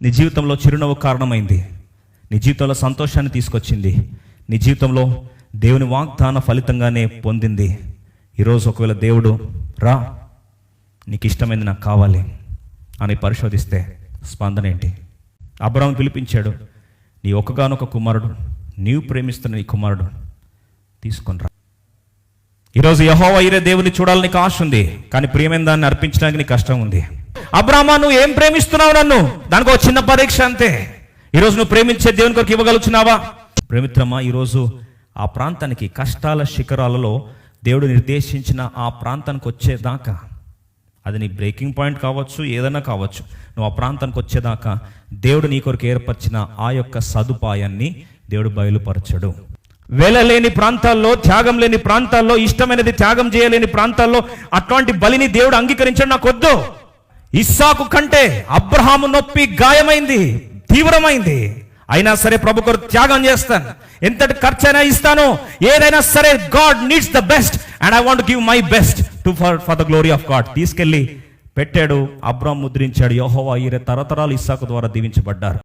నీ జీవితంలో చిరునవ్వు కారణమైంది, నీ జీవితంలో సంతోషాన్ని తీసుకొచ్చింది, నీ జీవితంలో దేవుని వాగ్దాన ఫలితంగానే పొందింది. ఈరోజు ఒకవేళ దేవుడు రా, నీకు ఇష్టమైంది నాకు కావాలి అని పరిశోధిస్తే స్పందన ఏంటి? అబ్రాహాము పిలిపించాడు, నీ ఒక్కగానొక కుమారుడు, నీవు ప్రేమిస్తున్న నీ కుమారుడు తీసుకొని రా. ఈరోజు యెహోవా ఈరే దేవుని చూడాలని నీకు ఆశ ఉంది, కానీ ప్రియమైన దాన్ని అర్పించడానికి నీకు కష్టం ఉంది. అబ్రామా, నువ్వు ఏం ప్రేమిస్తున్నావు నన్ను? దానికి ఒక చిన్న పరీక్ష అంతే. ఈరోజు నువ్వు ప్రేమించే దేవుని కొరకు ఇవ్వగలుగుతున్నావా? ప్రేమిత్రమా, ఈరోజు ఆ ప్రాంతానికి, కష్టాల శిఖరాలలో దేవుడు నిర్దేశించిన ఆ ప్రాంతానికి వచ్చేదాకా, అది నీ బ్రేకింగ్ పాయింట్ కావచ్చు, ఏదైనా కావచ్చు, నువ్వు ఆ ప్రాంతానికి వచ్చేదాకా దేవుడు నీ కొరకు ఏర్పరిచిన ఆ యొక్క సదుపాయాన్ని దేవుడు బయలుపరచడు. వెళ్ళలేని ప్రాంతాల్లో, త్యాగం లేని ప్రాంతాల్లో, ఇష్టమైనది త్యాగం చేయలేని ప్రాంతాల్లో అట్లాంటి బలిని దేవుడు అంగీకరించడం నాకు వద్దు. ఇస్సాకు కంటే అబ్రహాము నొప్పి గాయమైంది, తీవ్రమైంది. అయినా సరే ప్రభు కొరకు త్యాగం చేస్తాను, ఎంతటి ఖర్చైనా ఇస్తాను, ఏదైనా సరే. God needs the best and I want give my best to for the glory of God. తీసుకెళ్ళి పెట్టాడు. అబ్రహాము ముద్రించాడు. యెహోవా ఈరే తరతరాలు ఇస్సాకు ద్వారా దీవించబడ్డారు.